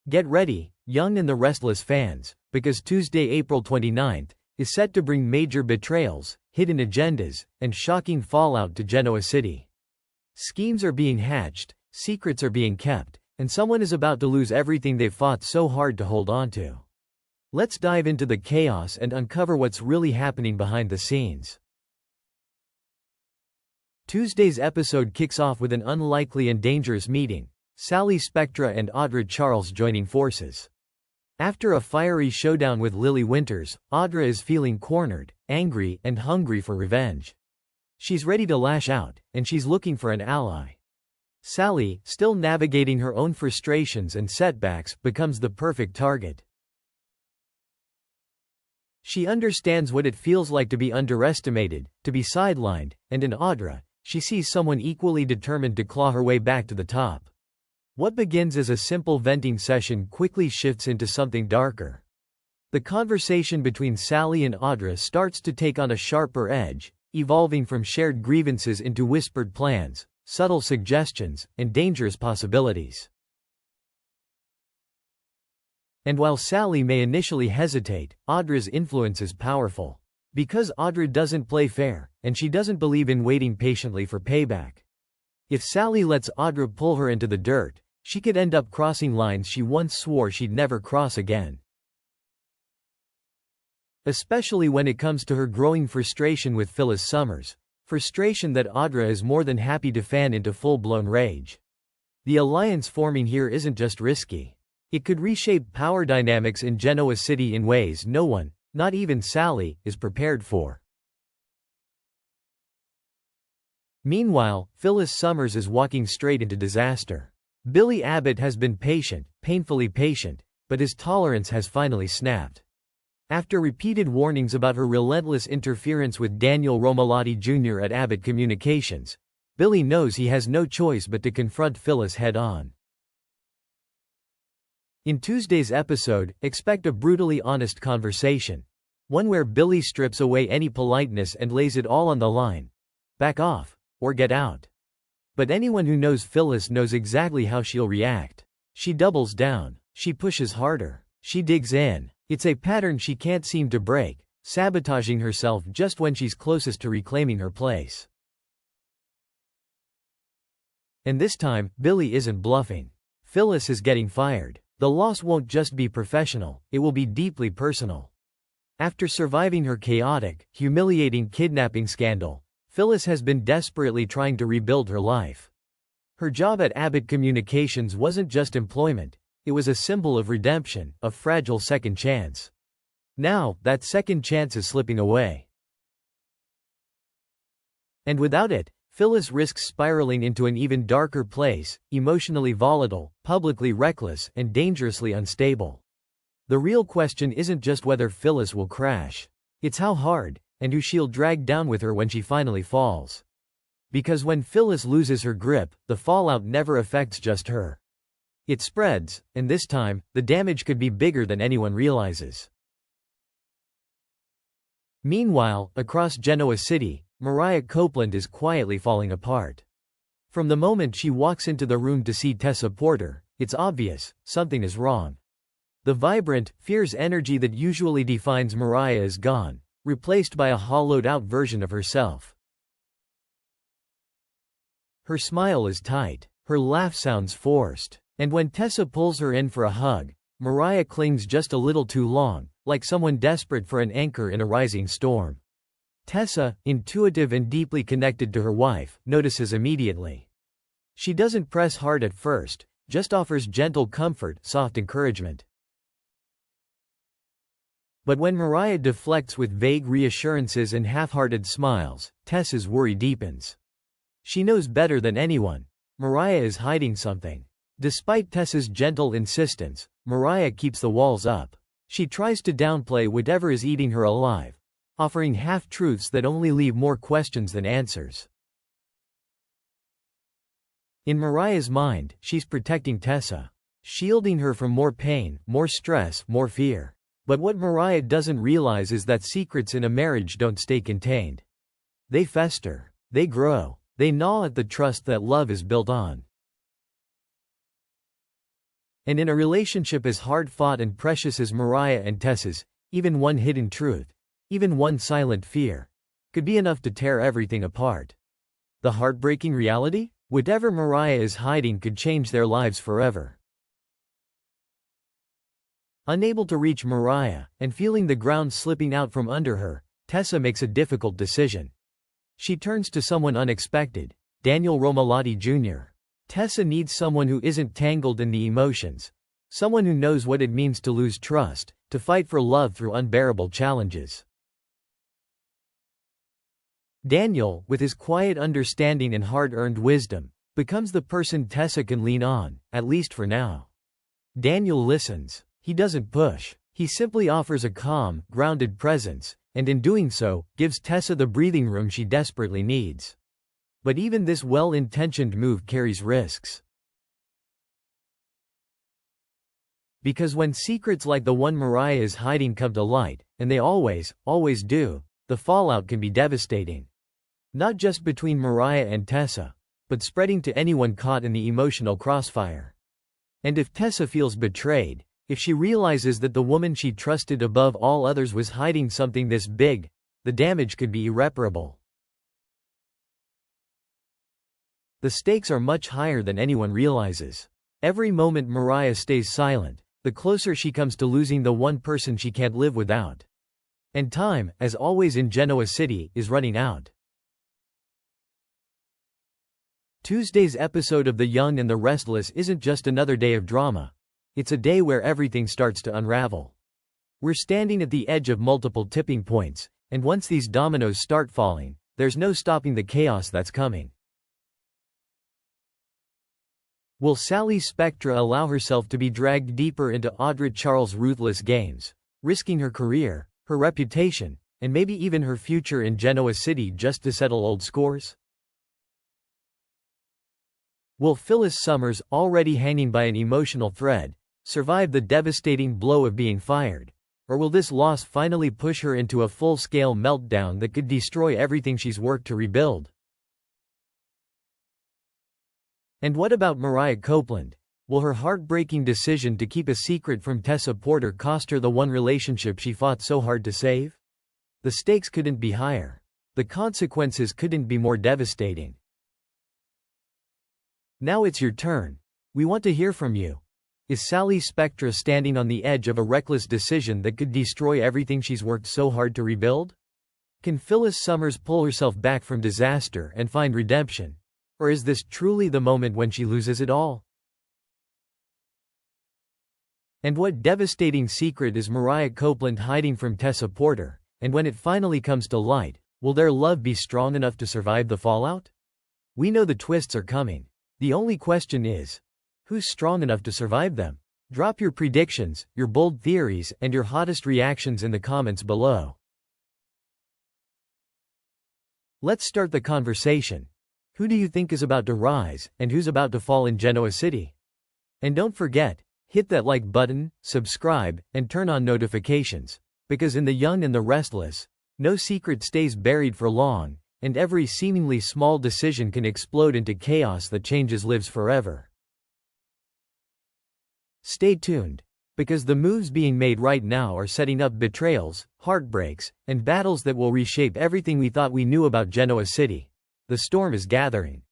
Get ready, Young and the Restless fans, because Tuesday, April 29th, is set to bring major betrayals, hidden agendas, and shocking fallout to Genoa City. Schemes are being hatched, secrets are being kept, and someone is about to lose everything they've fought so hard to hold on to. Let's dive into the chaos and uncover what's really happening behind the scenes. Tuesday's episode kicks off with an unlikely and dangerous meeting, Sally Spectra and Audra Charles joining forces. After a fiery showdown with Lily Winters, Audra is feeling cornered, angry, and hungry for revenge. She's ready to lash out, and she's looking for an ally. Sally, still navigating her own frustrations and setbacks, becomes the perfect target. She understands what it feels like to be underestimated, to be sidelined, and in Audra, she sees someone equally determined to claw her way back to the top. What begins as a simple venting session quickly shifts into something darker. The conversation between Sally and Audra starts to take on a sharper edge, evolving from shared grievances into whispered plans, subtle suggestions, and dangerous possibilities. And while Sally may initially hesitate, Audra's influence is powerful. Because Audra doesn't play fair, and she doesn't believe in waiting patiently for payback. If Sally lets Audra pull her into the dirt, she could end up crossing lines she once swore she'd never cross again. Especially when it comes to her growing frustration with Phyllis Summers, frustration that Audra is more than happy to fan into full-blown rage. The alliance forming here isn't just risky. It could reshape power dynamics in Genoa City in ways no one, not even Sally, is prepared for. Meanwhile, Phyllis Summers is walking straight into disaster. Billy Abbott has been patient, painfully patient, but his tolerance has finally snapped. After repeated warnings about her relentless interference with Daniel Romalotti Jr. at Abbott Communications, Billy knows he has no choice but to confront Phyllis head-on. In Tuesday's episode, expect a brutally honest conversation. One where Billy strips away any politeness and lays it all on the line. Back off, or get out. But anyone who knows Phyllis knows exactly how she'll react. She doubles down. She pushes harder. She digs in. It's a pattern she can't seem to break, sabotaging herself just when she's closest to reclaiming her place. And this time, Billy isn't bluffing. Phyllis is getting fired. The loss won't just be professional, it will be deeply personal. After surviving her chaotic, humiliating kidnapping scandal, Phyllis has been desperately trying to rebuild her life. Her job at Abbott Communications wasn't just employment, it was a symbol of redemption, a fragile second chance. Now, that second chance is slipping away. And without it, Phyllis risks spiraling into an even darker place, emotionally volatile, publicly reckless, and dangerously unstable. The real question isn't just whether Phyllis will crash. It's how hard, and who she'll drag down with her when she finally falls. Because when Phyllis loses her grip, the fallout never affects just her. It spreads, and this time, the damage could be bigger than anyone realizes. Meanwhile, across Genoa City, Mariah Copeland is quietly falling apart. From the moment she walks into the room to see Tessa Porter, it's obvious, something is wrong. The vibrant, fierce energy that usually defines Mariah is gone, replaced by a hollowed-out version of herself. Her smile is tight, her laugh sounds forced, and when Tessa pulls her in for a hug, Mariah clings just a little too long, like someone desperate for an anchor in a rising storm. Tessa, intuitive and deeply connected to her wife, notices immediately. She doesn't press hard at first, just offers gentle comfort, soft encouragement. But when Mariah deflects with vague reassurances and half-hearted smiles, Tessa's worry deepens. She knows better than anyone. Mariah is hiding something. Despite Tessa's gentle insistence, Mariah keeps the walls up. She tries to downplay whatever is eating her alive, offering half-truths that only leave more questions than answers. In Mariah's mind, she's protecting Tessa, shielding her from more pain, more stress, more fear. But what Mariah doesn't realize is that secrets in a marriage don't stay contained. They fester. They grow. They gnaw at the trust that love is built on. And in a relationship as hard-fought and precious as Mariah and Tessa's, even one hidden truth, even one silent fear, could be enough to tear everything apart. The heartbreaking reality? Whatever Mariah is hiding could change their lives forever. Unable to reach Mariah, and feeling the ground slipping out from under her, Tessa makes a difficult decision. She turns to someone unexpected, Daniel Romalotti Jr. Tessa needs someone who isn't tangled in the emotions, someone who knows what it means to lose trust, to fight for love through unbearable challenges. Daniel, with his quiet understanding and hard-earned wisdom, becomes the person Tessa can lean on, at least for now. Daniel listens. He doesn't push. He simply offers a calm, grounded presence, and in doing so, gives Tessa the breathing room she desperately needs. But even this well-intentioned move carries risks. Because when secrets like the one Mariah is hiding come to light, and they always do, the fallout can be devastating. Not just between Mariah and Tessa, but spreading to anyone caught in the emotional crossfire. And if Tessa feels betrayed, if she realizes that the woman she trusted above all others was hiding something this big, the damage could be irreparable. The stakes are much higher than anyone realizes. Every moment Mariah stays silent, the closer she comes to losing the one person she can't live without. And time, as always in Genoa City, is running out. Tuesday's episode of The Young and the Restless isn't just another day of drama. It's a day where everything starts to unravel. We're standing at the edge of multiple tipping points, and once these dominoes start falling, there's no stopping the chaos that's coming. Will Sally Spectra allow herself to be dragged deeper into Audrey Charles' ruthless games, risking her career, her reputation, and maybe even her future in Genoa City just to settle old scores? Will Phyllis Summers, already hanging by an emotional thread, survive the devastating blow of being fired? Or will this loss finally push her into a full-scale meltdown that could destroy everything she's worked to rebuild? And what about Mariah Copeland? Will her heartbreaking decision to keep a secret from Tessa Porter cost her the one relationship she fought so hard to save? The stakes couldn't be higher. The consequences couldn't be more devastating. Now it's your turn. We want to hear from you. Is Sally Spectra standing on the edge of a reckless decision that could destroy everything she's worked so hard to rebuild? Can Phyllis Summers pull herself back from disaster and find redemption? Or is this truly the moment when she loses it all? And what devastating secret is Mariah Copeland hiding from Tessa Porter? And when it finally comes to light, will their love be strong enough to survive the fallout? We know the twists are coming. The only question is, who's strong enough to survive them? Drop your predictions, your bold theories, and your hottest reactions in the comments below. Let's start the conversation. Who do you think is about to rise, and who's about to fall in Genoa City? And don't forget, hit that like button, subscribe, and turn on notifications, because in The Young and the Restless, no secret stays buried for long, and every seemingly small decision can explode into chaos that changes lives forever. Stay tuned, because the moves being made right now are setting up betrayals, heartbreaks, and battles that will reshape everything we thought we knew about Genoa City. The storm is gathering.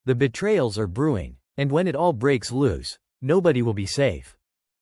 The betrayals are brewing, and when it all breaks loose, nobody will be safe.